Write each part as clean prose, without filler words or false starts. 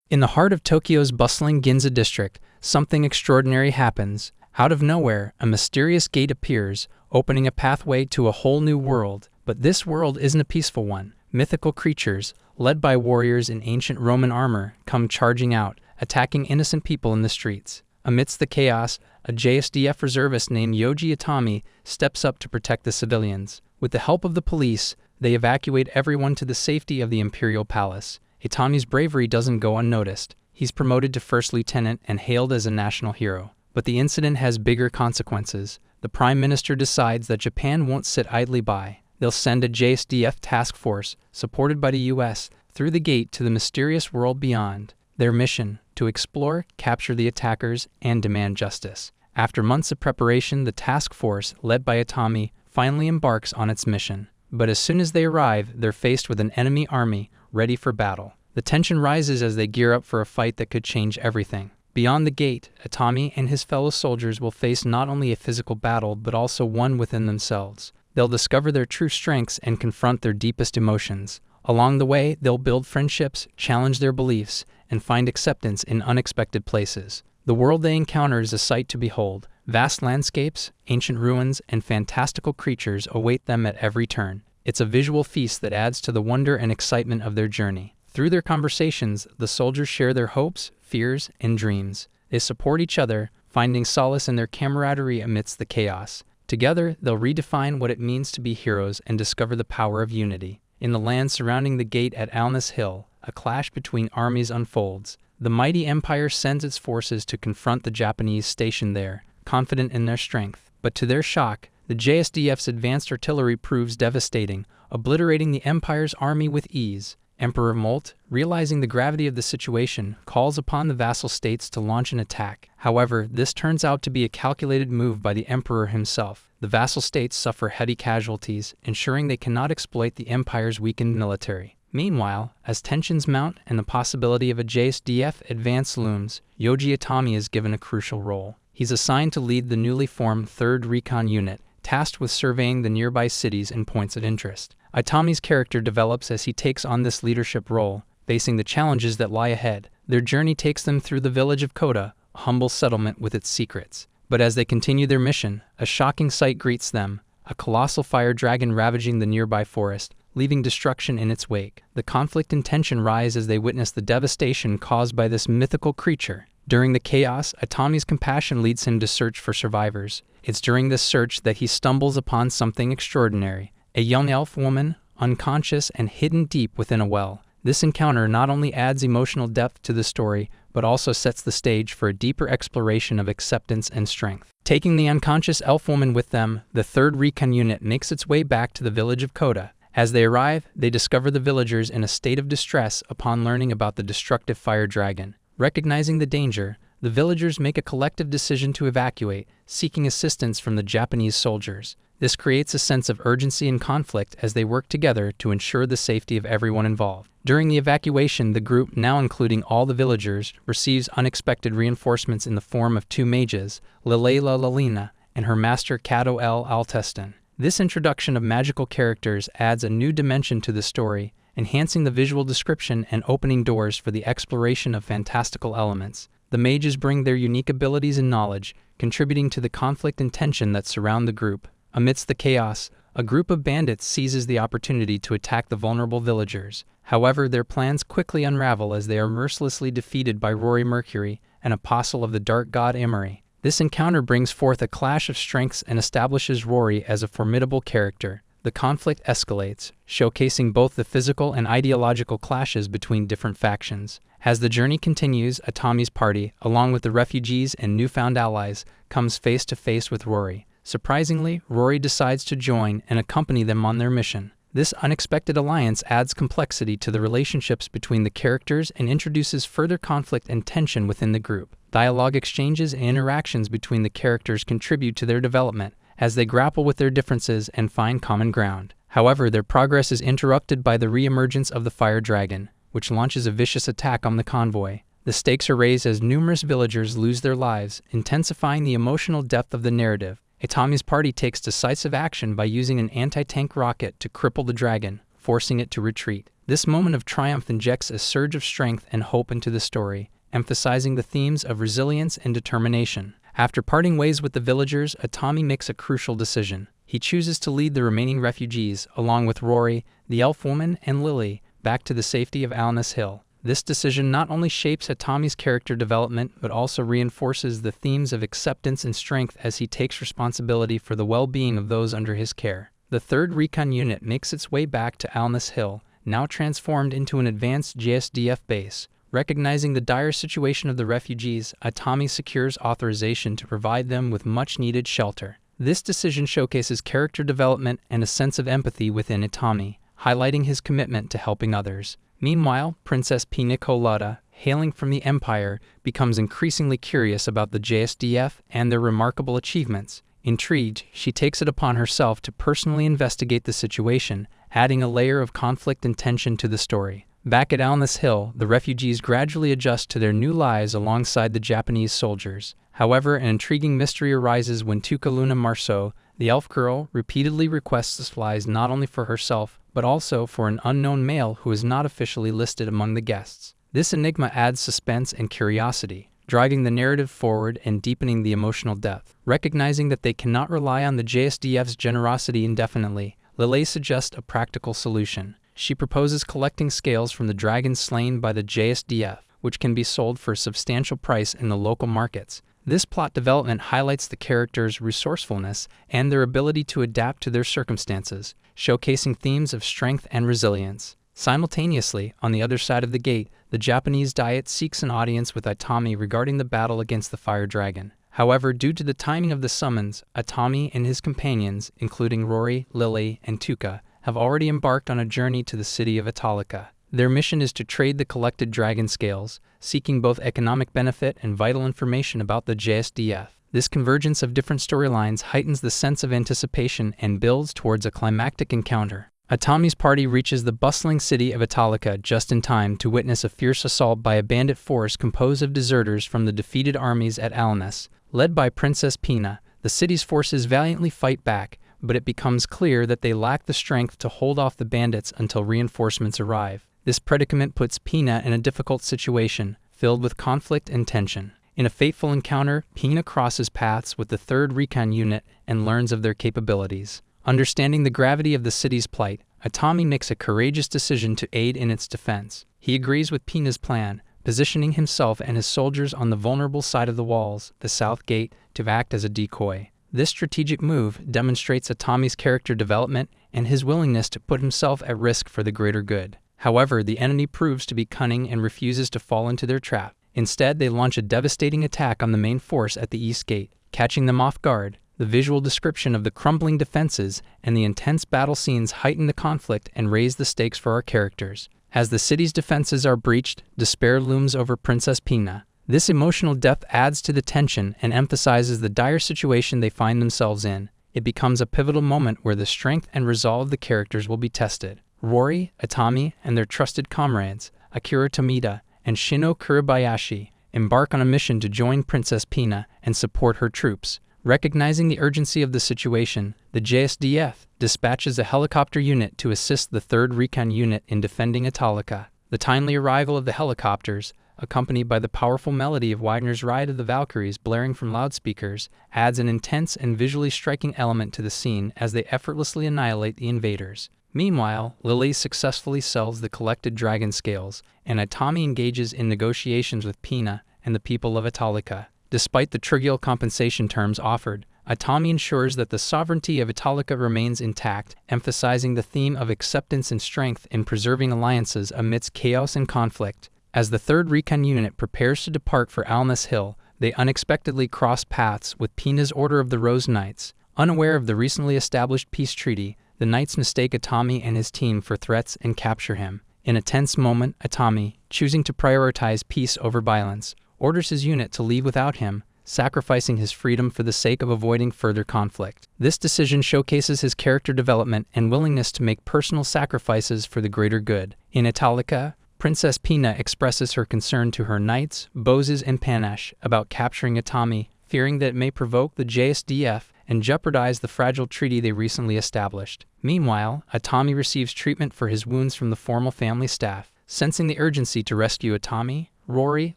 In the heart of Tokyo's bustling Ginza district, something extraordinary happens. Out of nowhere, a mysterious gate appears, opening a pathway to a whole new world. But this world isn't a peaceful one. Mythical creatures, led by warriors in ancient Roman armor, come charging out, attacking innocent people in the streets. Amidst the chaos, a JSDF reservist named Jieitai steps up to protect the civilians. With the help of the police, they evacuate everyone to the safety of the imperial palace. Itami's bravery doesn't go unnoticed. He's promoted to first lieutenant and hailed as a national hero. But the incident has bigger consequences. The prime minister decides that Japan won't sit idly by. They'll send a JSDF task force, supported by the US, through the gate to the mysterious world beyond. Their mission: to explore, capture the attackers, and demand justice. After months of preparation, the task force, led by Itami, finally embarks on its mission. But as soon as they arrive, they're faced with an enemy army, ready for battle. The tension rises as they gear up for a fight that could change everything. Beyond the gate, Itami and his fellow soldiers will face not only a physical battle, but also one within themselves. They'll discover their true strengths and confront their deepest emotions. Along the way, they'll build friendships, challenge their beliefs, and find acceptance in unexpected places. The world they encounter is a sight to behold. Vast landscapes, ancient ruins, and fantastical creatures await them at every turn. It's a visual feast that adds to the wonder and excitement of their journey. Through their conversations, the soldiers share their hopes, fears, and dreams. They support each other, finding solace in their camaraderie amidst the chaos. Together, they'll redefine what it means to be heroes and discover the power of unity. In the land surrounding the gate at Alness Hill, a clash between armies unfolds. The mighty empire sends its forces to confront the Japanese stationed there, confident in their strength. But to their shock, the JSDF's advanced artillery proves devastating, obliterating the empire's army with ease. Emperor Molt, realizing the gravity of the situation, calls upon the vassal states to launch an attack. However, this turns out to be a calculated move by the emperor himself. The vassal states suffer heavy casualties, ensuring they cannot exploit the empire's weakened military. Meanwhile, as tensions mount and the possibility of a JSDF advance looms, Jieitai is given a crucial role. He's assigned to lead the newly formed 3rd Recon Unit, tasked with surveying the nearby cities and points of interest. Itami's character develops as he takes on this leadership role, facing the challenges that lie ahead. Their journey takes them through the village of Koda, a humble settlement with its secrets. But as they continue their mission, a shocking sight greets them: a colossal fire dragon ravaging the nearby forest, leaving destruction in its wake. The conflict and tension rise as they witness the devastation caused by this mythical creature. During the chaos, Itami's compassion leads him to search for survivors. It's during this search that he stumbles upon something extraordinary: a young elf woman, unconscious and hidden deep within a well. This encounter not only adds emotional depth to the story, but also sets the stage for a deeper exploration of acceptance and strength. Taking the unconscious elf woman with them, the 3rd Recon Unit makes its way back to the village of Koda. As they arrive, they discover the villagers in a state of distress upon learning about the destructive fire dragon. Recognizing the danger, the villagers make a collective decision to evacuate, seeking assistance from the Japanese soldiers. This creates a sense of urgency and conflict as they work together to ensure the safety of everyone involved. During the evacuation, the group, now including all the villagers, receives unexpected reinforcements in the form of 2 mages, Lilela Lalina and her master Kato L. Altestan. This introduction of magical characters adds a new dimension to the story, enhancing the visual description and opening doors for the exploration of fantastical elements. The mages bring their unique abilities and knowledge, contributing to the conflict and tension that surround the group. Amidst the chaos, a group of bandits seizes the opportunity to attack the vulnerable villagers. However, their plans quickly unravel as they are mercilessly defeated by Rory Mercury, an apostle of the dark god Emery. This encounter brings forth a clash of strengths and establishes Rory as a formidable character. The conflict escalates, showcasing both the physical and ideological clashes between different factions. As the journey continues, Itami's party, along with the refugees and newfound allies, comes face to face with Rory. Surprisingly, Rory decides to join and accompany them on their mission. This unexpected alliance adds complexity to the relationships between the characters and introduces further conflict and tension within the group. Dialogue exchanges and interactions between the characters contribute to their development as they grapple with their differences and find common ground. However, their progress is interrupted by the re-emergence of the fire dragon, which launches a vicious attack on the convoy. The stakes are raised as numerous villagers lose their lives, intensifying the emotional depth of the narrative. Itami's party takes decisive action by using an anti-tank rocket to cripple the dragon, forcing it to retreat. This moment of triumph injects a surge of strength and hope into the story, emphasizing the themes of resilience and determination. After parting ways with the villagers, Atami makes a crucial decision. He chooses to lead the remaining refugees, along with Rory, the elf woman, and Lily, back to the safety of Alness Hill. This decision not only shapes Atami's character development, but also reinforces the themes of acceptance and strength as he takes responsibility for the well-being of those under his care. The 3rd Recon Unit makes its way back to Alness Hill, now transformed into an advanced JSDF base. Recognizing the dire situation of the refugees, Atami secures authorization to provide them with much-needed shelter. This decision showcases character development and a sense of empathy within Atami, highlighting his commitment to helping others. Meanwhile, Princess Pina Colada, hailing from the Empire, becomes increasingly curious about the JSDF and their remarkable achievements. Intrigued, she takes it upon herself to personally investigate the situation, adding a layer of conflict and tension to the story. Back at Alness Hill, the refugees gradually adjust to their new lives alongside the Japanese soldiers. However, an intriguing mystery arises when Tukaluna Marceau, the elf girl, repeatedly requests supplies not only for herself, but also for an unknown male who is not officially listed among the guests. This enigma adds suspense and curiosity, driving the narrative forward and deepening the emotional depth. Recognizing that they cannot rely on the JSDF's generosity indefinitely, Lily suggests a practical solution. She proposes collecting scales from the dragons slain by the JSDF, which can be sold for a substantial price in the local markets. This plot development highlights the characters' resourcefulness and their ability to adapt to their circumstances, showcasing themes of strength and resilience. Simultaneously, on the other side of the gate, the Japanese Diet seeks an audience with Atami regarding the battle against the fire dragon. However, due to the timing of the summons, Atami and his companions, including Rory, Lily, and Tuka, have already embarked on a journey to the city of Italica. Their mission is to trade the collected dragon scales, seeking both economic benefit and vital information about the JSDF. This convergence of different storylines heightens the sense of anticipation and builds towards a climactic encounter. Atami's party reaches the bustling city of Italica just in time to witness a fierce assault by a bandit force composed of deserters from the defeated armies at Alness. Led by Princess Pina, the city's forces valiantly fight back, but it becomes clear that they lack the strength to hold off the bandits until reinforcements arrive. This predicament puts Pina in a difficult situation, filled with conflict and tension. In a fateful encounter, Pina crosses paths with the 3rd Recon Unit and learns of their capabilities. Understanding the gravity of the city's plight, Atami makes a courageous decision to aid in its defense. He agrees with Pina's plan, positioning himself and his soldiers on the vulnerable side of the walls, the south gate, to act as a decoy. This strategic move demonstrates Atami's character development and his willingness to put himself at risk for the greater good. However, the enemy proves to be cunning and refuses to fall into their trap. Instead, they launch a devastating attack on the main force at the east gate, catching them off guard. The visual description of the crumbling defenses and the intense battle scenes heighten the conflict and raise the stakes for our characters. As the city's defenses are breached, despair looms over Princess Pina. This emotional depth adds to the tension and emphasizes the dire situation they find themselves in. It becomes a pivotal moment where the strength and resolve of the characters will be tested. Rory, Atami, and their trusted comrades, Akira Tomita and Shino Kuribayashi, embark on a mission to join Princess Pina and support her troops. Recognizing the urgency of the situation, the JSDF dispatches a helicopter unit to assist the 3rd Recon Unit in defending Italica. The timely arrival of the helicopters, accompanied by the powerful melody of Wagner's Ride of the Valkyries blaring from loudspeakers, adds an intense and visually striking element to the scene as they effortlessly annihilate the invaders. Meanwhile, Lily successfully sells the collected dragon scales, and Atami engages in negotiations with Pina and the people of Italica. Despite the trivial compensation terms offered, Atami ensures that the sovereignty of Italica remains intact, emphasizing the theme of acceptance and strength in preserving alliances amidst chaos and conflict. As the 3rd Recon Unit prepares to depart for Alness Hill, they unexpectedly cross paths with Pina's Order of the Rose Knights. Unaware of the recently established peace treaty, the Knights mistake Atami and his team for threats and capture him. In a tense moment, Atami, choosing to prioritize peace over violence, orders his unit to leave without him, sacrificing his freedom for the sake of avoiding further conflict. This decision showcases his character development and willingness to make personal sacrifices for the greater good. In Italica, Princess Pina expresses her concern to her knights, Bozes and Panache, about capturing Atami, fearing that it may provoke the JSDF and jeopardize the fragile treaty they recently established. Meanwhile, Atami receives treatment for his wounds from the formal family staff. Sensing the urgency to rescue Atami, Rory,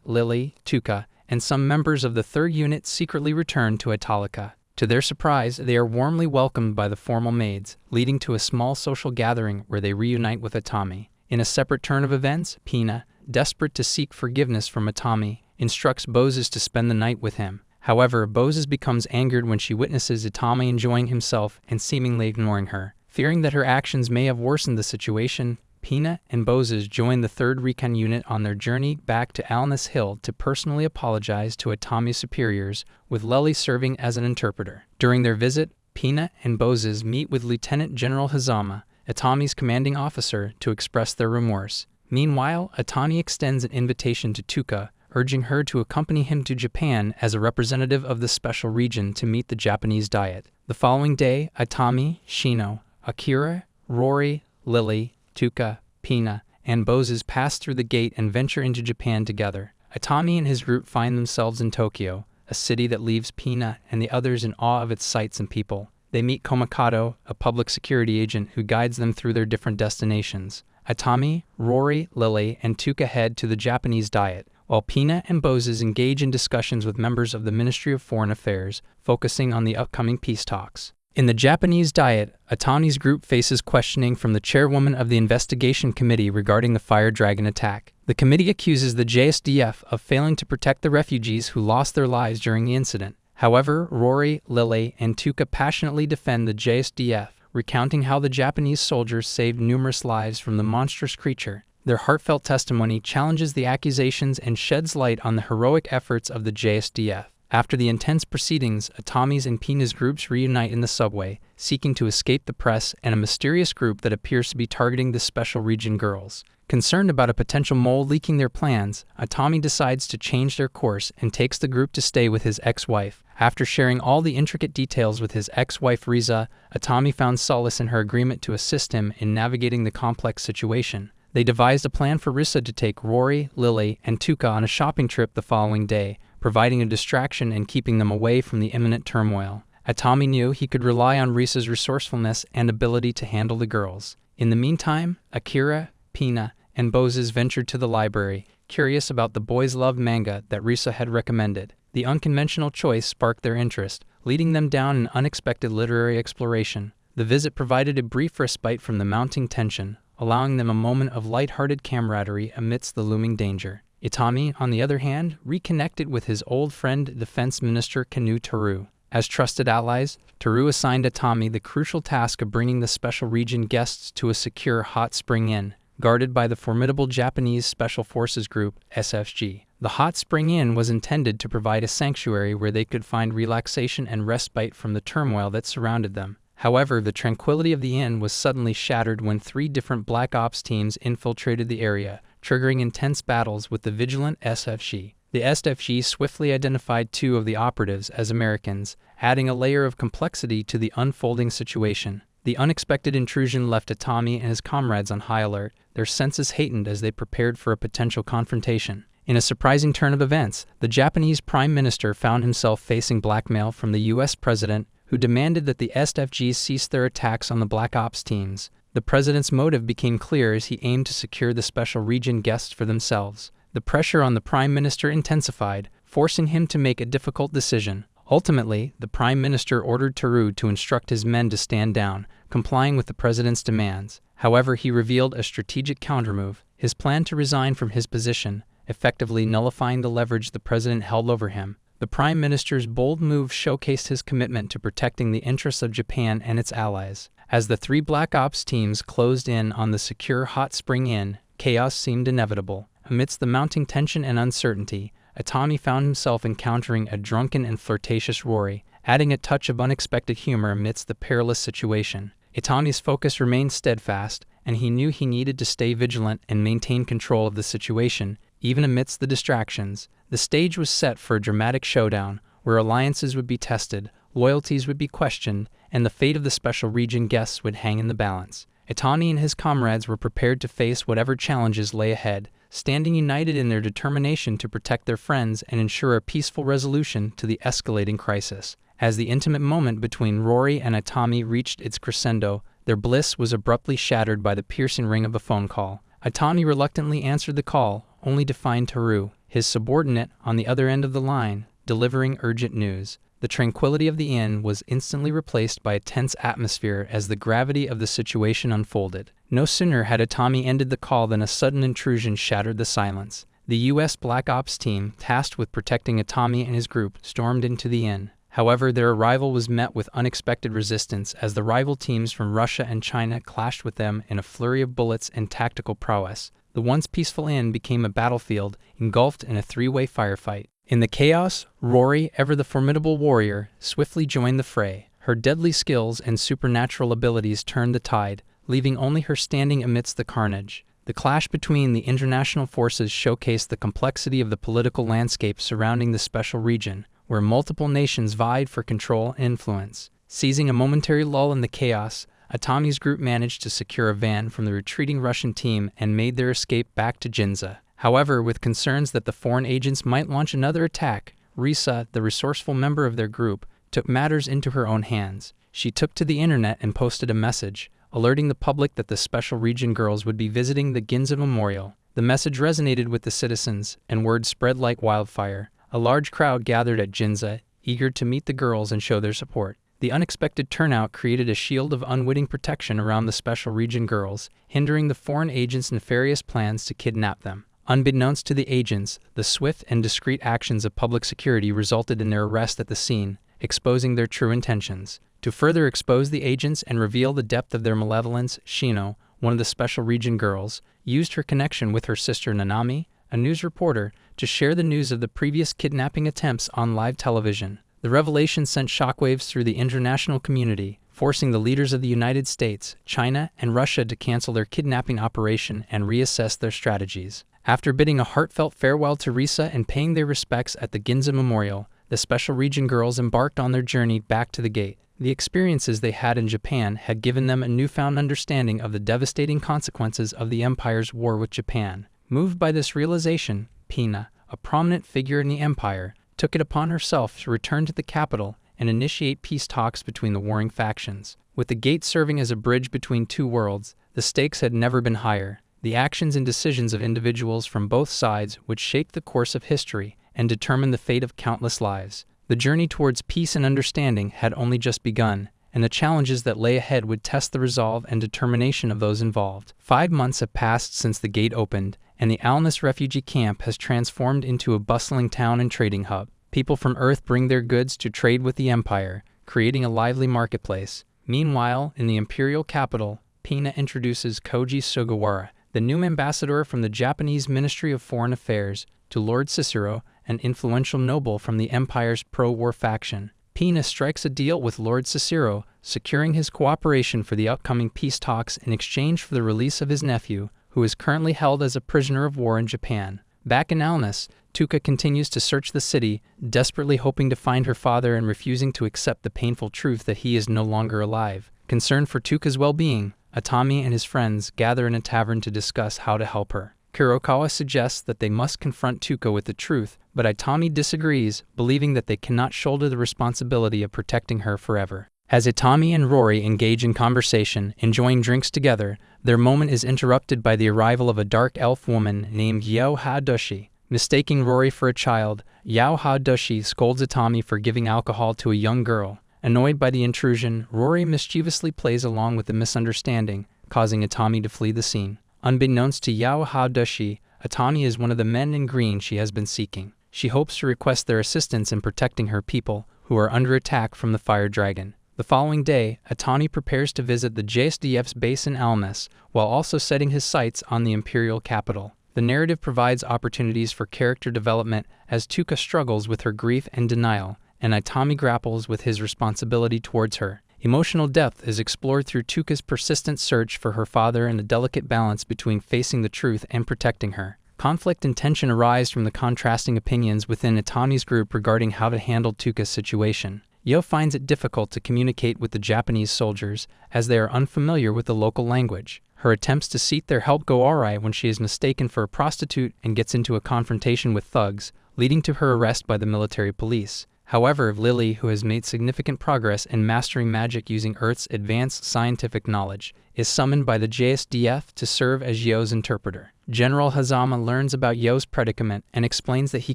Lily, Tuka, and some members of the 3rd Unit secretly return to Italica. To their surprise, they are warmly welcomed by the formal maids, leading to a small social gathering where they reunite with Atami. In a separate turn of events, Pina, desperate to seek forgiveness from Atami, instructs Bozes to spend the night with him. However, Bozes becomes angered when she witnesses Atami enjoying himself and seemingly ignoring her. Fearing that her actions may have worsened the situation, Pina and Bozes join the 3rd Recon Unit on their journey back to Alness Hill to personally apologize to Atami's superiors, with Lely serving as an interpreter. During their visit, Pina and Bozes meet with Lieutenant General Hazama, Atami's commanding officer, to express their remorse. Meanwhile, Atami extends an invitation to Tuka, urging her to accompany him to Japan as a representative of the special region to meet the Japanese Diet. The following day, Atami, Shino, Akira, Rory, Lily, Tuka, Pina, and Bozes pass through the gate and venture into Japan together. Atami and his group find themselves in Tokyo, a city that leaves Pina and the others in awe of its sights and people. They meet Komikado, a public security agent who guides them through their different destinations. Atami, Rory, Lily, and Tuka head to the Japanese Diet, while Pina and Bozes engage in discussions with members of the Ministry of Foreign Affairs, focusing on the upcoming peace talks. In the Japanese Diet, Atami's group faces questioning from the chairwoman of the investigation committee regarding the Fire Dragon attack. The committee accuses the JSDF of failing to protect the refugees who lost their lives during the incident. However, Rory, Lily, and Tuka passionately defend the JSDF, recounting how the Japanese soldiers saved numerous lives from the monstrous creature. Their heartfelt testimony challenges the accusations and sheds light on the heroic efforts of the JSDF. After the intense proceedings, Atami's and Pina's groups reunite in the subway, seeking to escape the press and a mysterious group that appears to be targeting the Special Region girls. Concerned about a potential mole leaking their plans, Atami decides to change their course and takes the group to stay with his ex-wife. After sharing all the intricate details with his ex-wife Riza, Atami found solace in her agreement to assist him in navigating the complex situation. They devised a plan for Riza to take Rory, Lily, and Tuka on a shopping trip the following day, providing a distraction and keeping them away from the imminent turmoil. Atami knew he could rely on Riza's resourcefulness and ability to handle the girls. In the meantime, Akira, Pina, and Bozes ventured to the library, curious about the boys' love manga that Riza had recommended. The unconventional choice sparked their interest, leading them down an unexpected literary exploration. The visit provided a brief respite from the mounting tension, allowing them a moment of light-hearted camaraderie amidst the looming danger. Atami, on the other hand, reconnected with his old friend Defense Minister Kanu Teru. As trusted allies, Teru assigned Atami the crucial task of bringing the Special Region guests to a secure hot spring inn, guarded by the formidable Japanese Special Forces Group, SFG. The hot spring inn was intended to provide a sanctuary where they could find relaxation and respite from the turmoil that surrounded them. However, the tranquility of the inn was suddenly shattered when 3 different Black Ops teams infiltrated the area, triggering intense battles with the vigilant SFG. The SFG swiftly identified 2 of the operatives as Americans, adding a layer of complexity to the unfolding situation. The unexpected intrusion left Atami and his comrades on high alert, their senses heightened as they prepared for a potential confrontation. In a surprising turn of events, the Japanese Prime Minister found himself facing blackmail from the U.S. President, who demanded that the SFG cease their attacks on the Black Ops teams. The president's motive became clear as he aimed to secure the Special Region guests for themselves. The pressure on the Prime Minister intensified, forcing him to make a difficult decision. Ultimately, the Prime Minister ordered Teru to instruct his men to stand down, complying with the president's demands. However, he revealed a strategic countermove, his plan to resign from his position, effectively nullifying the leverage the president held over him. The Prime Minister's bold move showcased his commitment to protecting the interests of Japan and its allies. As the 3 Black Ops teams closed in on the secure hot spring inn, chaos seemed inevitable. Amidst the mounting tension and uncertainty, Atami found himself encountering a drunken and flirtatious Rory, adding a touch of unexpected humor amidst the perilous situation. Itami's focus remained steadfast, and he knew he needed to stay vigilant and maintain control of the situation, even amidst the distractions. The stage was set for a dramatic showdown, where alliances would be tested, loyalties would be questioned, and the fate of the Special Region guests would hang in the balance. Itami and his comrades were prepared to face whatever challenges lay ahead, standing united in their determination to protect their friends and ensure a peaceful resolution to the escalating crisis. As the intimate moment between Rory and Itami reached its crescendo, their bliss was abruptly shattered by the piercing ring of a phone call. Itami reluctantly answered the call, only to find Teru, his subordinate, on the other end of the line, delivering urgent news. The tranquility of the inn was instantly replaced by a tense atmosphere as the gravity of the situation unfolded. No sooner had Itami ended the call than a sudden intrusion shattered the silence. The U.S. Black Ops team, tasked with protecting Itami and his group, stormed into the inn. However, their arrival was met with unexpected resistance as the rival teams from Russia and China clashed with them in a flurry of bullets and tactical prowess. The once peaceful inn became a battlefield, engulfed in a three-way firefight. In the chaos, Rory, ever the formidable warrior, swiftly joined the fray. Her deadly skills and supernatural abilities turned the tide, leaving only her standing amidst the carnage. The clash between the international forces showcased the complexity of the political landscape surrounding the special region, where multiple nations vied for control and influence. Seizing a momentary lull in the chaos, Itami's group managed to secure a van from the retreating Russian team and made their escape back to Ginza. However, with concerns that the foreign agents might launch another attack, Risa, the resourceful member of their group, took matters into her own hands. She took to the internet and posted a message, alerting the public that the Special Region girls would be visiting the Ginza Memorial. The message resonated with the citizens, and word spread like wildfire. A large crowd gathered at Ginza, eager to meet the girls and show their support. The unexpected turnout created a shield of unwitting protection around the Special Region girls, hindering the foreign agents' nefarious plans to kidnap them. Unbeknownst to the agents, the swift and discreet actions of public security resulted in their arrest at the scene, exposing their true intentions. To further expose the agents and reveal the depth of their malevolence, Shino, one of the Special Region girls, used her connection with her sister Nanami, a news reporter, to share the news of the previous kidnapping attempts on live television. The revelation sent shockwaves through the international community, forcing the leaders of the United States, China, and Russia to cancel their kidnapping operation and reassess their strategies. After bidding a heartfelt farewell to Risa and paying their respects at the Ginza Memorial, the Special Region girls embarked on their journey back to the gate. The experiences they had in Japan had given them a newfound understanding of the devastating consequences of the Empire's war with Japan. Moved by this realization, Pina, a prominent figure in the Empire, took it upon herself to return to the capital and initiate peace talks between the warring factions. With the gate serving as a bridge between two worlds, the stakes had never been higher. The actions and decisions of individuals from both sides would shape the course of history and determine the fate of countless lives. The journey towards peace and understanding had only just begun, and the challenges that lay ahead would test the resolve and determination of those involved. 5 months have passed since the gate opened, and the Alnus refugee camp has transformed into a bustling town and trading hub. People from Earth bring their goods to trade with the Empire, creating a lively marketplace. Meanwhile, in the imperial capital, Pina introduces Koji Sugawara, the new ambassador from the Japanese Ministry of Foreign Affairs, to Lord Cicero, an influential noble from the Empire's pro-war faction. Pina strikes a deal with Lord Cicero, securing his cooperation for the upcoming peace talks in exchange for the release of his nephew, who is currently held as a prisoner of war in Japan. Back in Alnus, Tuka continues to search the city, desperately hoping to find her father and refusing to accept the painful truth that he is no longer alive. Concerned for Tuka's well-being, Itami and his friends gather in a tavern to discuss how to help her. Kurokawa suggests that they must confront Tuka with the truth, but Itami disagrees, believing that they cannot shoulder the responsibility of protecting her forever. As Itami and Rory engage in conversation, enjoying drinks together, their moment is interrupted by the arrival of a dark elf woman named Yao Ha-Doshi. Mistaking Rory for a child, Yao Ha-Doshi scolds Itami for giving alcohol to a young girl. Annoyed by the intrusion, Rory mischievously plays along with the misunderstanding, causing Itami to flee the scene. Unbeknownst to Yao Ha-Doshi, Itami is one of the men in green she has been seeking. She hopes to request their assistance in protecting her people, who are under attack from the fire dragon. The following day, Itami prepares to visit the JSDF's base in Alnus, while also setting his sights on the imperial capital. The narrative provides opportunities for character development as Tuka struggles with her grief and denial, and Itami grapples with his responsibility towards her. Emotional depth is explored through Tuka's persistent search for her father and the delicate balance between facing the truth and protecting her. Conflict and tension arise from the contrasting opinions within Itami's group regarding how to handle Tuka's situation. Yo finds it difficult to communicate with the Japanese soldiers, as they are unfamiliar with the local language. Her attempts to seek their help go awry when she is mistaken for a prostitute and gets into a confrontation with thugs, leading to her arrest by the military police. However, Lily, who has made significant progress in mastering magic using Earth's advanced scientific knowledge, is summoned by the JSDF to serve as Yo's interpreter. General Hazama learns about Yo's predicament and explains that he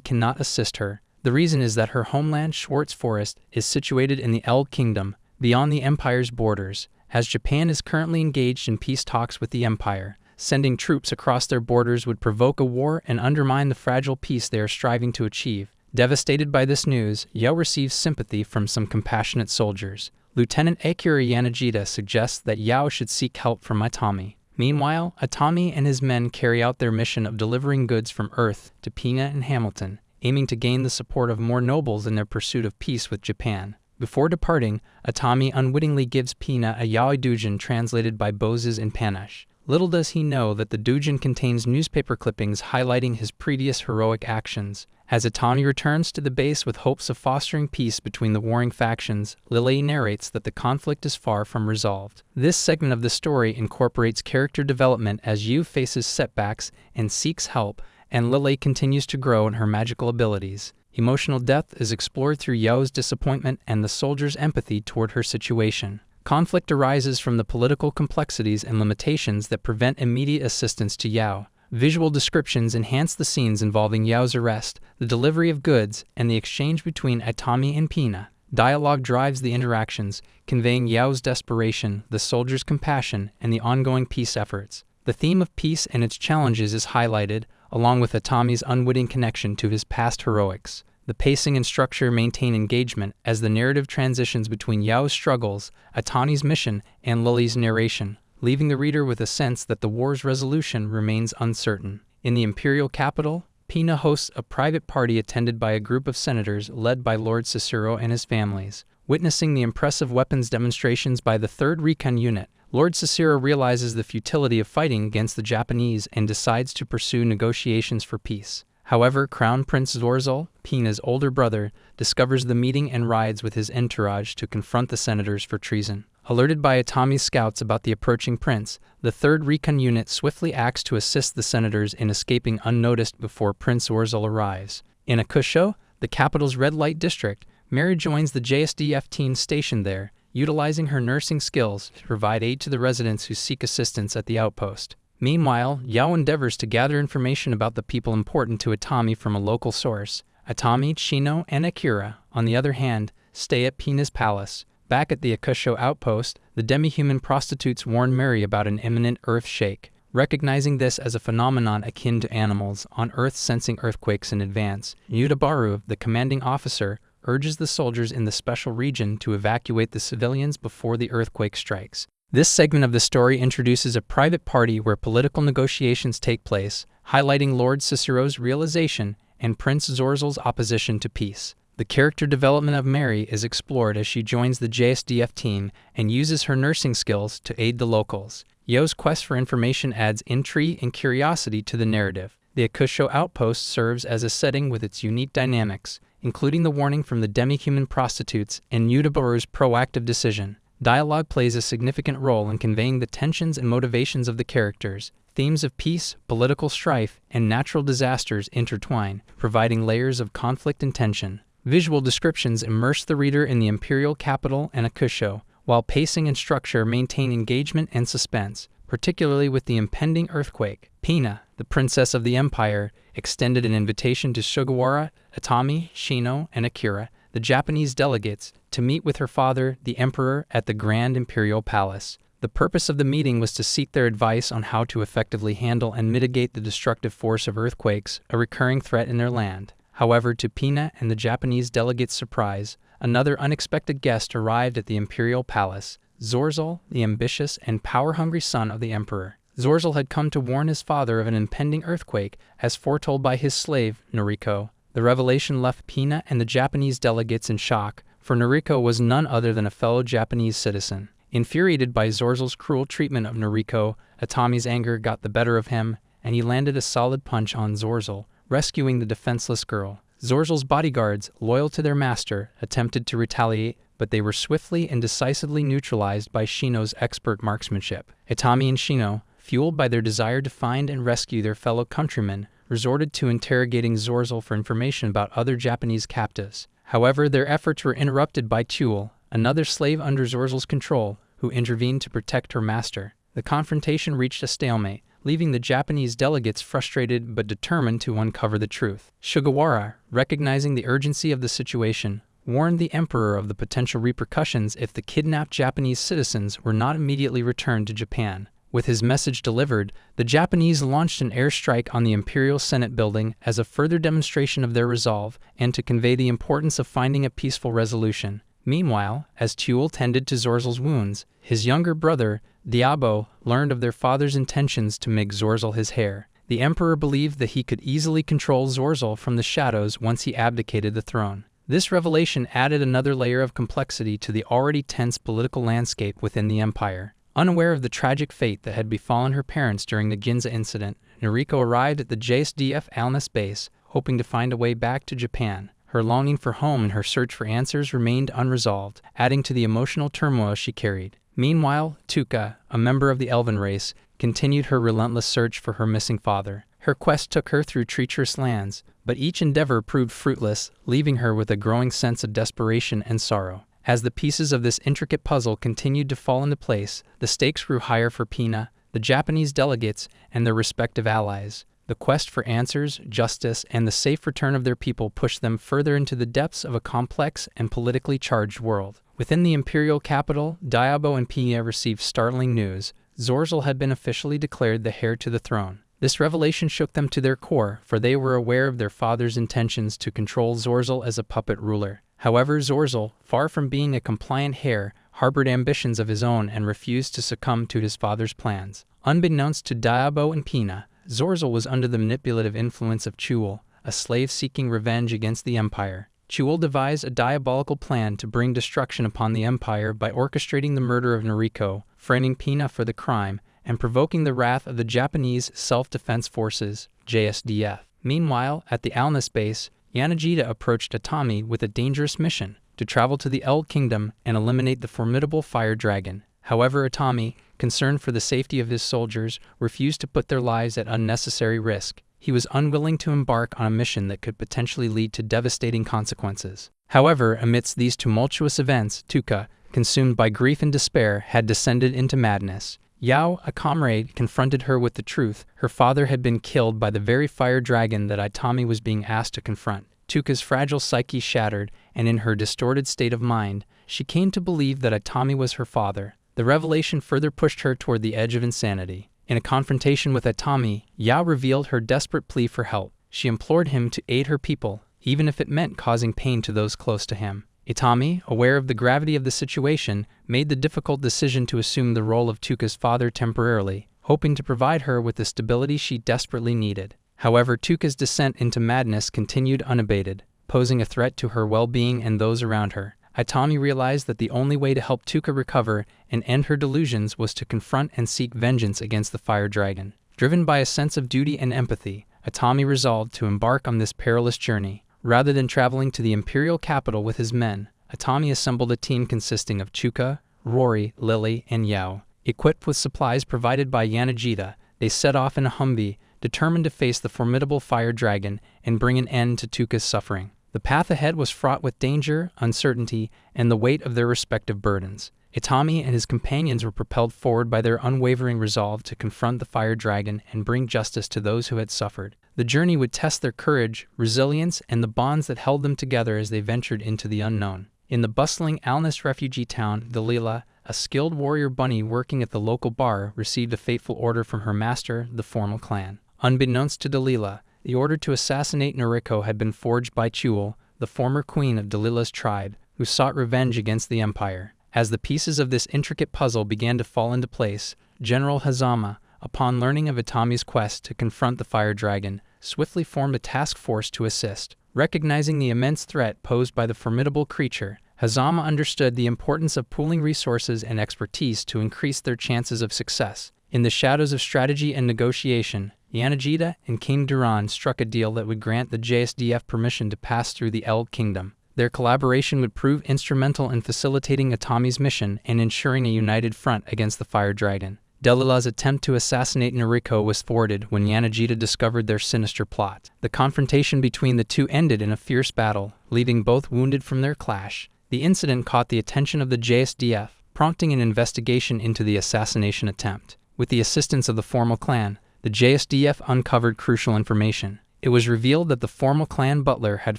cannot assist her. The reason is that her homeland, Schwartz Forest, is situated in the Eld Kingdom, beyond the Empire's borders, as Japan is currently engaged in peace talks with the Empire. Sending troops across their borders would provoke a war and undermine the fragile peace they are striving to achieve. Devastated by this news, Yo receives sympathy from some compassionate soldiers. Lieutenant Akira Yanagita suggests that Yao should seek help from Atami. Meanwhile, Atami and his men carry out their mission of delivering goods from Earth to Pina and Hamilton, aiming to gain the support of more nobles in their pursuit of peace with Japan. Before departing, Atami unwittingly gives Pina a yaoi doujin translated by Boses in Panache. Little does he know that the doujin contains newspaper clippings highlighting his previous heroic actions. As Atami returns to the base with hopes of fostering peace between the warring factions, Lily narrates that the conflict is far from resolved. This segment of the story incorporates character development as Yu faces setbacks and seeks help, and Lily continues to grow in her magical abilities. Emotional depth is explored through Yao's disappointment and the soldier's empathy toward her situation. Conflict arises from the political complexities and limitations that prevent immediate assistance to Yao. Visual descriptions enhance the scenes involving Yao's arrest, the delivery of goods, and the exchange between Atami and Pina. Dialogue drives the interactions, conveying Yao's desperation, the soldier's compassion, and the ongoing peace efforts. The theme of peace and its challenges is highlighted, along with Atami's unwitting connection to his past heroics. The pacing and structure maintain engagement as the narrative transitions between Yao's struggles, Atami's mission, and Lily's narration, leaving the reader with a sense that the war's resolution remains uncertain. In the imperial capital, Pina hosts a private party attended by a group of senators led by Lord Cicero and his families. Witnessing the impressive weapons demonstrations by the 3rd Recon Unit, Lord Cicero realizes the futility of fighting against the Japanese and decides to pursue negotiations for peace. However, Crown Prince Zorzal, Pina's older brother, discovers the meeting and rides with his entourage to confront the senators for treason. Alerted by Atami's scouts about the approaching prince, the 3rd Recon Unit swiftly acts to assist the senators in escaping unnoticed before Prince Zorzal arrives. In Akusho, the capital's red light district, Mary joins the JSDF team stationed there, utilizing her nursing skills to provide aid to the residents who seek assistance at the outpost. Meanwhile, Yao endeavors to gather information about the people important to Atami from a local source. Atami, Chino, and Akira, on the other hand, stay at Pina's palace. Back at the Akusho outpost, the demi-human prostitutes warn Mary about an imminent earth shake. Recognizing this as a phenomenon akin to animals on Earth sensing earthquakes in advance, Yutabaru, the commanding officer, urges the soldiers in the special region to evacuate the civilians before the earthquake strikes. This segment of the story introduces a private party where political negotiations take place, highlighting Lord Cicero's realization and Prince Zorzal's opposition to peace. The character development of Mary is explored as she joins the JSDF team and uses her nursing skills to aid the locals. Yo's quest for information adds intrigue and curiosity to the narrative. The Akusho outpost serves as a setting with its unique dynamics, including the warning from the demi-human prostitutes and Yutabaru's proactive decision. Dialogue plays a significant role in conveying the tensions and motivations of the characters. Themes of peace, political strife, and natural disasters intertwine, providing layers of conflict and tension. Visual descriptions immerse the reader in the imperial capital and Akusho, while pacing and structure maintain engagement and suspense, particularly with the impending earthquake. Pina, the princess of the empire, extended an invitation to Sugawara, Atami, Shino, and Akira, the Japanese delegates, to meet with her father, the emperor, at the Grand Imperial Palace. The purpose of the meeting was to seek their advice on how to effectively handle and mitigate the destructive force of earthquakes, a recurring threat in their land. However, to Pina and the Japanese delegates' surprise, another unexpected guest arrived at the Imperial Palace, Zorzal, the ambitious and power-hungry son of the emperor. Zorzal had come to warn his father of an impending earthquake, as foretold by his slave, Noriko. The revelation left Pina and the Japanese delegates in shock, for Noriko was none other than a fellow Japanese citizen. Infuriated by Zorzal's cruel treatment of Noriko, Atami's anger got the better of him, and he landed a solid punch on Zorzal, rescuing the defenseless girl. Zorzal's bodyguards, loyal to their master, attempted to retaliate, but they were swiftly and decisively neutralized by Shino's expert marksmanship. Atami and Shino, fueled by their desire to find and rescue their fellow countrymen, resorted to interrogating Zorzal for information about other Japanese captives. However, their efforts were interrupted by Chuul, another slave under Zorzel's control, who intervened to protect her master. The confrontation reached a stalemate, leaving the Japanese delegates frustrated but determined to uncover the truth. Sugawara, recognizing the urgency of the situation, warned the emperor of the potential repercussions if the kidnapped Japanese citizens were not immediately returned to Japan. With his message delivered, the Japanese launched an airstrike on the Imperial Senate building as a further demonstration of their resolve and to convey the importance of finding a peaceful resolution. Meanwhile, as Chuul tended to Zorzel's wounds, his younger brother, Diabo, learned of their father's intentions to make Zorzel his heir. The emperor believed that he could easily control Zorzel from the shadows once he abdicated the throne. This revelation added another layer of complexity to the already tense political landscape within the empire. Unaware of the tragic fate that had befallen her parents during the Ginza incident, Noriko arrived at the JSDF Alnus base, hoping to find a way back to Japan. Her longing for home and her search for answers remained unresolved, adding to the emotional turmoil she carried. Meanwhile, Tuka, a member of the Elven race, continued her relentless search for her missing father. Her quest took her through treacherous lands, but each endeavor proved fruitless, leaving her with a growing sense of desperation and sorrow. As the pieces of this intricate puzzle continued to fall into place, the stakes grew higher for Pina, the Japanese delegates, and their respective allies. The quest for answers, justice, and the safe return of their people pushed them further into the depths of a complex and politically charged world. Within the imperial capital, Diabo and Pina received startling news. Zorzel had been officially declared the heir to the throne. This revelation shook them to their core, for they were aware of their father's intentions to control Zorzel as a puppet ruler. However, Zorzel, far from being a compliant heir, harbored ambitions of his own and refused to succumb to his father's plans. Unbeknownst to Diabo and Pina, Zorzel was under the manipulative influence of Chuul, a slave seeking revenge against the empire. Chuul devised a diabolical plan to bring destruction upon the empire by orchestrating the murder of Noriko, framing Pina for the crime, and provoking the wrath of the Japanese Self-Defense Forces, JSDF. Meanwhile, at the Alnus base, Yanagita approached Atami with a dangerous mission, to travel to the Eld Kingdom and eliminate the formidable fire dragon. However, Atami, concerned for the safety of his soldiers, refused to put their lives at unnecessary risk. He was unwilling to embark on a mission that could potentially lead to devastating consequences. However, amidst these tumultuous events, Tuka, consumed by grief and despair, had descended into madness. Yao, a comrade, confronted her with the truth. Her father had been killed by the very fire dragon that Atami was being asked to confront. Tuka's fragile psyche shattered, and in her distorted state of mind, she came to believe that Atami was her father. The revelation further pushed her toward the edge of insanity. In a confrontation with Atami, Yao revealed her desperate plea for help. She implored him to aid her people, even if it meant causing pain to those close to him. Atami, aware of the gravity of the situation, made the difficult decision to assume the role of Tuka's father temporarily, hoping to provide her with the stability she desperately needed. However, Tuka's descent into madness continued unabated, posing a threat to her well-being and those around her. Atami realized that the only way to help Tuka recover and end her delusions was to confront and seek vengeance against the fire dragon. Driven by a sense of duty and empathy, Atami resolved to embark on this perilous journey. Rather than traveling to the imperial capital with his men, Atami assembled a team consisting of Chuka, Rory, Lily, and Yao. Equipped with supplies provided by Yanagita, they set off in a Humvee, determined to face the formidable fire dragon and bring an end to Tuka's suffering. The path ahead was fraught with danger, uncertainty, and the weight of their respective burdens. Atami and his companions were propelled forward by their unwavering resolve to confront the fire dragon and bring justice to those who had suffered. The journey would test their courage, resilience, and the bonds that held them together as they ventured into the unknown. In the bustling Alnus refugee town, Dalila, a skilled warrior bunny working at the local bar, received a fateful order from her master, the Formal clan. Unbeknownst to Dalila, the order to assassinate Noriko had been forged by Chuul, the former queen of Dalila's tribe, who sought revenge against the empire. As the pieces of this intricate puzzle began to fall into place, General Hazama, upon learning of Atami's quest to confront the fire dragon, swiftly formed a task force to assist. Recognizing the immense threat posed by the formidable creature, Hazama understood the importance of pooling resources and expertise to increase their chances of success. In the shadows of strategy and negotiation, Yanagita and King Duran struck a deal that would grant the JSDF permission to pass through the Eld Kingdom. Their collaboration would prove instrumental in facilitating Atami's mission and ensuring a united front against the fire dragon. Delilah's attempt to assassinate Noriko was thwarted when Yanagita discovered their sinister plot. The confrontation between the two ended in a fierce battle, leaving both wounded from their clash. The incident caught the attention of the JSDF, prompting an investigation into the assassination attempt. With the assistance of the Formal clan, the JSDF uncovered crucial information. It was revealed that the Formal clan butler had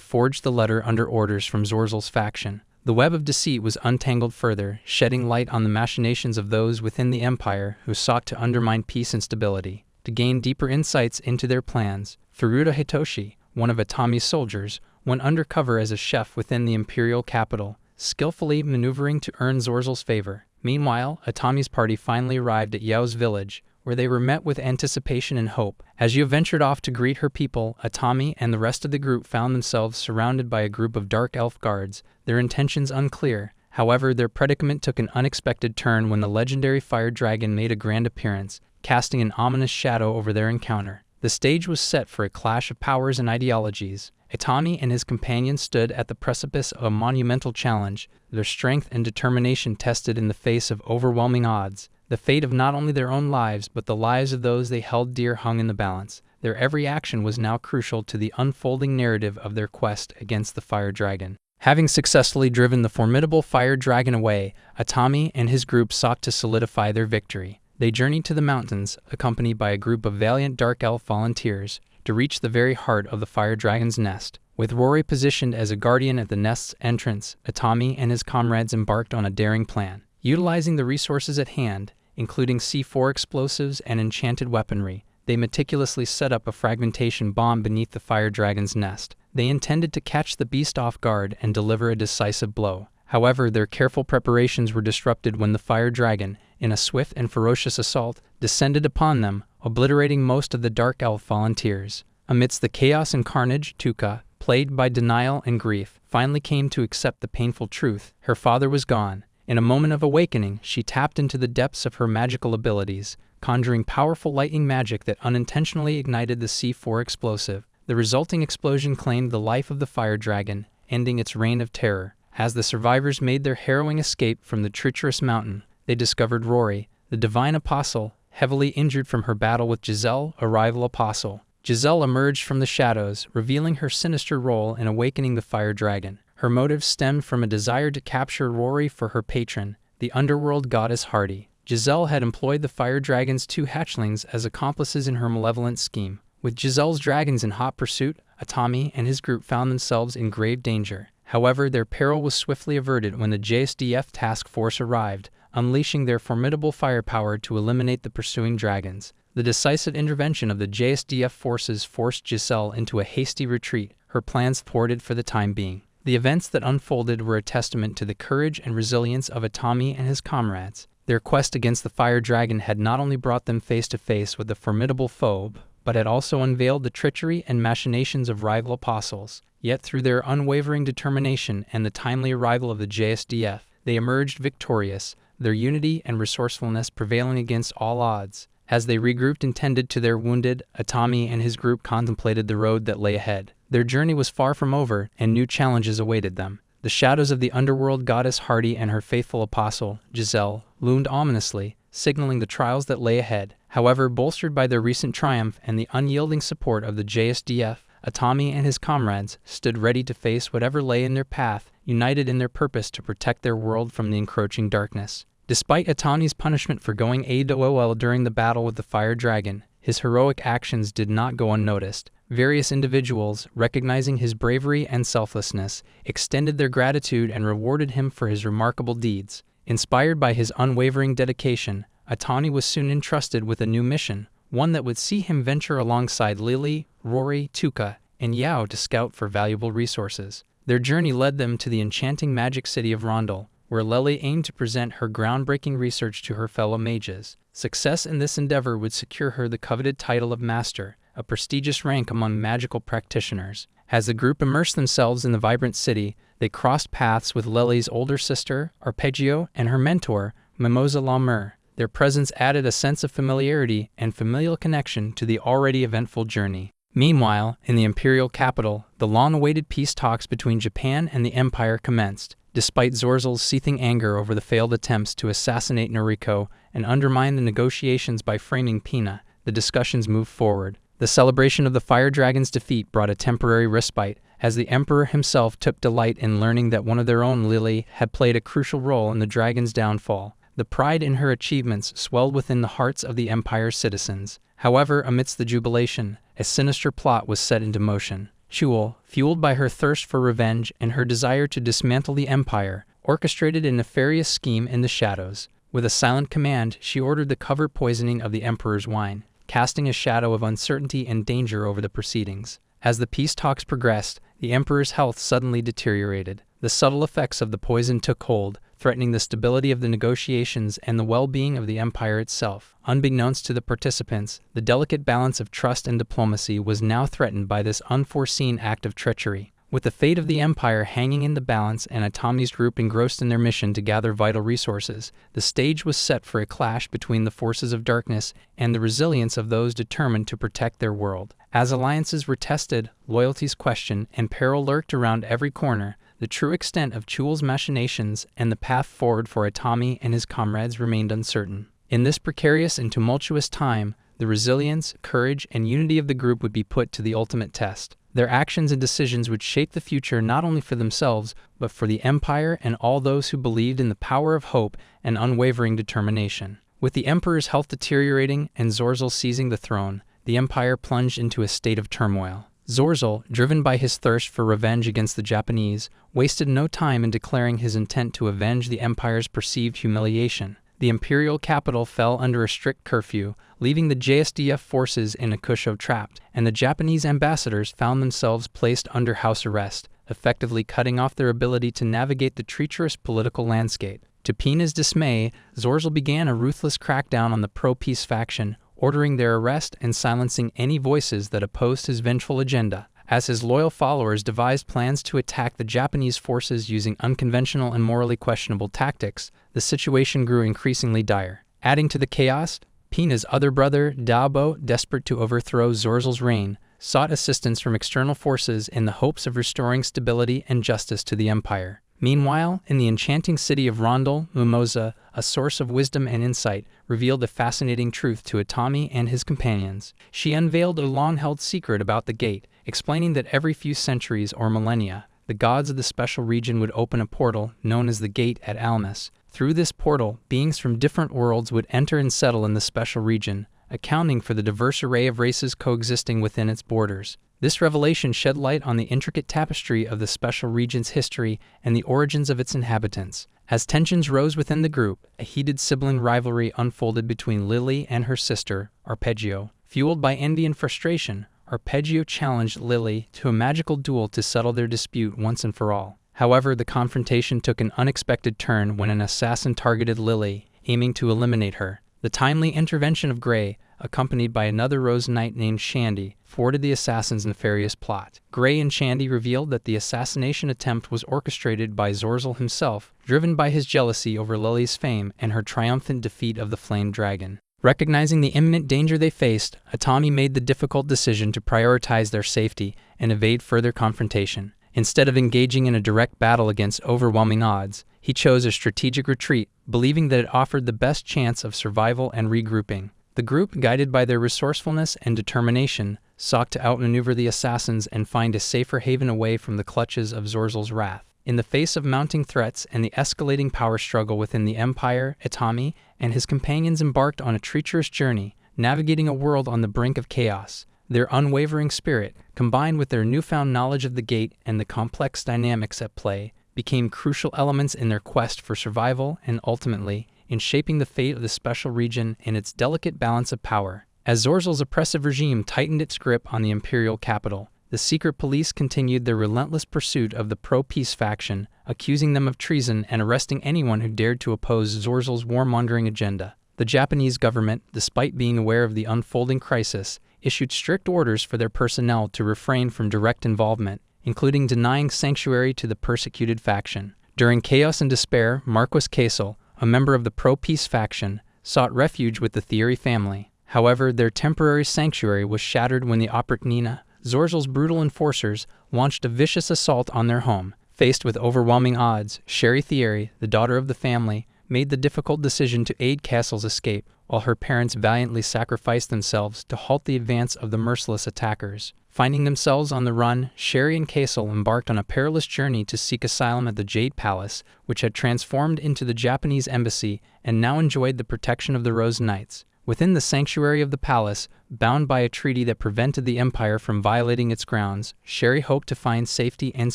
forged the letter under orders from Zorzel's faction. The web of deceit was untangled further, shedding light on the machinations of those within the empire who sought to undermine peace and stability. To gain deeper insights into their plans, Furuta Hitoshi, one of Atami's soldiers, went undercover as a chef within the imperial capital, skillfully maneuvering to earn Zorzel's favor. Meanwhile, Atami's party finally arrived at Yao's village, where they were met with anticipation and hope. As Yao ventured off to greet her people, Atami and the rest of the group found themselves surrounded by a group of dark elf guards, their intentions unclear. However, their predicament took an unexpected turn when the legendary fire dragon made a grand appearance, casting an ominous shadow over their encounter. The stage was set for a clash of powers and ideologies. Atami and his companions stood at the precipice of a monumental challenge, their strength and determination tested in the face of overwhelming odds. The fate of not only their own lives but the lives of those they held dear hung in the balance. Their every action was now crucial to the unfolding narrative of their quest against the fire dragon. Having successfully driven the formidable fire dragon away, Atami and his group sought to solidify their victory. They journeyed to the mountains, accompanied by a group of valiant dark elf volunteers, to reach the very heart of the fire dragon's nest. With Rory positioned as a guardian at the nest's entrance, Atami and his comrades embarked on a daring plan. Utilizing the resources at hand, including C4 explosives and enchanted weaponry, they meticulously set up a fragmentation bomb beneath the fire dragon's nest. They intended to catch the beast off guard and deliver a decisive blow. However, their careful preparations were disrupted when the fire dragon, in a swift and ferocious assault, descended upon them, obliterating most of the dark elf volunteers. Amidst the chaos and carnage, Tuka, plagued by denial and grief, finally came to accept the painful truth. Her father was gone. In a moment of awakening, she tapped into the depths of her magical abilities, conjuring powerful lightning magic that unintentionally ignited the C4 explosive. The resulting explosion claimed the life of the fire dragon, ending its reign of terror. As the survivors made their harrowing escape from the treacherous mountain, they discovered Rory, the divine apostle, heavily injured from her battle with Giselle, a rival apostle. Giselle emerged from the shadows, revealing her sinister role in awakening the fire dragon. Her motives stemmed from a desire to capture Rory for her patron, the underworld goddess Hardy. Giselle had employed the fire dragon's two hatchlings as accomplices in her malevolent scheme. With Giselle's dragons in hot pursuit, Atami and his group found themselves in grave danger. However, their peril was swiftly averted when the JSDF task force arrived, unleashing their formidable firepower to eliminate the pursuing dragons. The decisive intervention of the JSDF forces forced Giselle into a hasty retreat, her plans thwarted for the time being. The events that unfolded were a testament to the courage and resilience of Atami and his comrades. Their quest against the fire dragon had not only brought them face to face with a formidable foe, but had also unveiled the treachery and machinations of rival apostles. Yet through their unwavering determination and the timely arrival of the JSDF, they emerged victorious, their unity and resourcefulness prevailing against all odds. As they regrouped and tended to their wounded, Atami and his group contemplated the road that lay ahead. Their journey was far from over, and new challenges awaited them. The shadows of the underworld goddess Hardy and her faithful apostle, Giselle, loomed ominously, signaling the trials that lay ahead. However, bolstered by their recent triumph and the unyielding support of the JSDF, Atami and his comrades stood ready to face whatever lay in their path, united in their purpose to protect their world from the encroaching darkness. Despite Atami's punishment for going AWOL during the battle with the fire dragon, his heroic actions did not go unnoticed. Various individuals, recognizing his bravery and selflessness, extended their gratitude and rewarded him for his remarkable deeds. Inspired by his unwavering dedication, Atami was soon entrusted with a new mission, one that would see him venture alongside Lily, Rory, Tuka, and Yao to scout for valuable resources. Their journey led them to the enchanting magic city of Rondel, where Lily aimed to present her groundbreaking research to her fellow mages. Success in this endeavor would secure her the coveted title of Master, a prestigious rank among magical practitioners. As the group immersed themselves in the vibrant city, they crossed paths with Lily's older sister, Arpeggio, and her mentor, Mimosa Lamer. Their presence added a sense of familiarity and familial connection to the already eventful journey. Meanwhile, in the imperial capital, the long-awaited peace talks between Japan and the Empire commenced. Despite Zorzal's seething anger over the failed attempts to assassinate Noriko and undermine the negotiations by framing Pina, the discussions moved forward. The celebration of the Fire Dragon's defeat brought a temporary respite, as the Emperor himself took delight in learning that one of their own, Lily, had played a crucial role in the dragon's downfall. The pride in her achievements swelled within the hearts of the Empire's citizens. However, amidst the jubilation, a sinister plot was set into motion. Chul, fueled by her thirst for revenge and her desire to dismantle the Empire, orchestrated a nefarious scheme in the shadows. With a silent command, she ordered the covert poisoning of the Emperor's wine, casting a shadow of uncertainty and danger over the proceedings. As the peace talks progressed, the Emperor's health suddenly deteriorated. The subtle effects of the poison took hold, threatening the stability of the negotiations and the well-being of the Empire itself. Unbeknownst to the participants, the delicate balance of trust and diplomacy was now threatened by this unforeseen act of treachery. With the fate of the Empire hanging in the balance and Atami's group engrossed in their mission to gather vital resources, the stage was set for a clash between the forces of darkness and the resilience of those determined to protect their world. As alliances were tested, loyalties questioned, and peril lurked around every corner, the true extent of Chul's machinations and the path forward for Atami and his comrades remained uncertain. In this precarious and tumultuous time, the resilience, courage, and unity of the group would be put to the ultimate test. Their actions and decisions would shape the future not only for themselves, but for the Empire and all those who believed in the power of hope and unwavering determination. With the Emperor's health deteriorating and Zorzal seizing the throne, the Empire plunged into a state of turmoil. Zorzal, driven by his thirst for revenge against the Japanese, wasted no time in declaring his intent to avenge the Empire's perceived humiliation. The imperial capital fell under a strict curfew, leaving the JSDF forces in Akusho trapped, and the Japanese ambassadors found themselves placed under house arrest, effectively cutting off their ability to navigate the treacherous political landscape. To Pina's dismay, Zorzal began a ruthless crackdown on the pro-peace faction, ordering their arrest and silencing any voices that opposed his vengeful agenda. As his loyal followers devised plans to attack the Japanese forces using unconventional and morally questionable tactics, the situation grew increasingly dire. Adding to the chaos, Pina's other brother, Daobo, desperate to overthrow Zorzal's reign, sought assistance from external forces in the hopes of restoring stability and justice to the Empire. Meanwhile, in the enchanting city of Rondel, Mimosa, a source of wisdom and insight, revealed a fascinating truth to Atami and his companions. She unveiled a long-held secret about the gate, explaining that every few centuries or millennia, the gods of the special region would open a portal known as the Gate at Almas. Through this portal, beings from different worlds would enter and settle in the special region, accounting for the diverse array of races coexisting within its borders. This revelation shed light on the intricate tapestry of the special region's history and the origins of its inhabitants. As tensions rose within the group, a heated sibling rivalry unfolded between Lily and her sister, Arpeggio. Fueled by envy and frustration, Arpeggio challenged Lily to a magical duel to settle their dispute once and for all. However, the confrontation took an unexpected turn when an assassin targeted Lily, aiming to eliminate her. The timely intervention of Gray, accompanied by another Rose Knight named Shandy, thwarted the assassin's nefarious plot. Gray and Shandy revealed that the assassination attempt was orchestrated by Zorzal himself, driven by his jealousy over Lily's fame and her triumphant defeat of the Flame Dragon. Recognizing the imminent danger they faced, Atami made the difficult decision to prioritize their safety and evade further confrontation. Instead of engaging in a direct battle against overwhelming odds, he chose a strategic retreat, believing that it offered the best chance of survival and regrouping. The group, guided by their resourcefulness and determination, sought to outmaneuver the assassins and find a safer haven away from the clutches of Zorzal's wrath. In the face of mounting threats and the escalating power struggle within the Empire, Atami and his companions embarked on a treacherous journey, navigating a world on the brink of chaos. Their unwavering spirit, combined with their newfound knowledge of the Gate and the complex dynamics at play, became crucial elements in their quest for survival and, ultimately, in shaping the fate of the special region and its delicate balance of power. As Zorzal's oppressive regime tightened its grip on the imperial capital, the secret police continued their relentless pursuit of the pro-peace faction, accusing them of treason and arresting anyone who dared to oppose Zorzal's warmongering agenda. The Japanese government, despite being aware of the unfolding crisis, issued strict orders for their personnel to refrain from direct involvement, including denying sanctuary to the persecuted faction. During chaos and despair, Marquis Kaisel, a member of the pro-peace faction, sought refuge with the Thierry family. However, their temporary sanctuary was shattered when the Oprichnina, Zorzal's brutal enforcers, launched a vicious assault on their home. Faced with overwhelming odds, Jieitai, the daughter of the family, made the difficult decision to aid Castle's escape, while her parents valiantly sacrificed themselves to halt the advance of the merciless attackers. Finding themselves on the run, Sherry and Castle embarked on a perilous journey to seek asylum at the Jade Palace, which had transformed into the Japanese embassy and now enjoyed the protection of the Rose Knights. Within the sanctuary of the palace, bound by a treaty that prevented the empire from violating its grounds, Sherry hoped to find safety and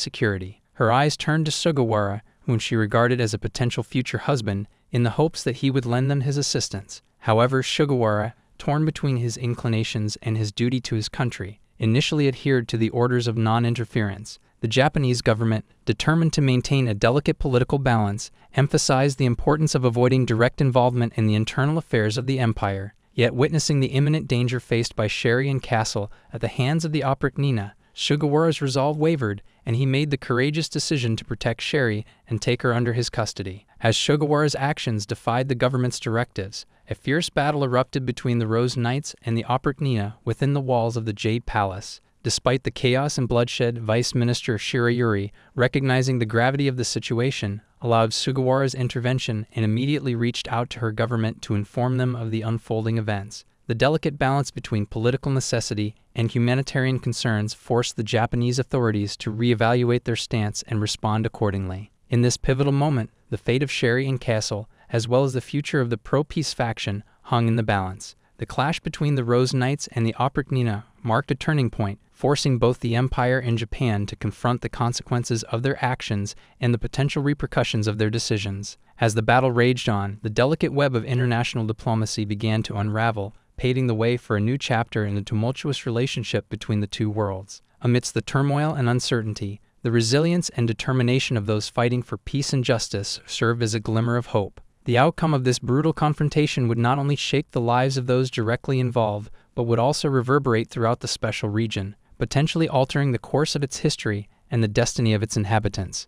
security. Her eyes turned to Sugawara, whom she regarded as a potential future husband, in the hopes that he would lend them his assistance. However, Sugawara, torn between his inclinations and his duty to his country, initially adhered to the orders of non-interference. The Japanese government, determined to maintain a delicate political balance, emphasized the importance of avoiding direct involvement in the internal affairs of the empire. Yet, witnessing the imminent danger faced by Sherry and Castle at the hands of the Oprichnina, Sugawara's resolve wavered, and he made the courageous decision to protect Sherry and take her under his custody. As Sugawara's actions defied the government's directives, a fierce battle erupted between the Rose Knights and the Oprichnina within the walls of the Jade Palace. Despite the chaos and bloodshed, Vice Minister Shirayuri, recognizing the gravity of the situation, allowed Sugawara's intervention and immediately reached out to her government to inform them of the unfolding events. The delicate balance between political necessity and humanitarian concerns forced the Japanese authorities to reevaluate their stance and respond accordingly. In this pivotal moment, the fate of Sherry and Castle, as well as the future of the pro-peace faction, hung in the balance. The clash between the Rose Knights and the Oprichnina marked a turning point, forcing both the Empire and Japan to confront the consequences of their actions and the potential repercussions of their decisions. As the battle raged on, the delicate web of international diplomacy began to unravel, paving the way for a new chapter in the tumultuous relationship between the two worlds. Amidst the turmoil and uncertainty, the resilience and determination of those fighting for peace and justice served as a glimmer of hope. The outcome of this brutal confrontation would not only shake the lives of those directly involved, but would also reverberate throughout the special region, potentially altering the course of its history and the destiny of its inhabitants.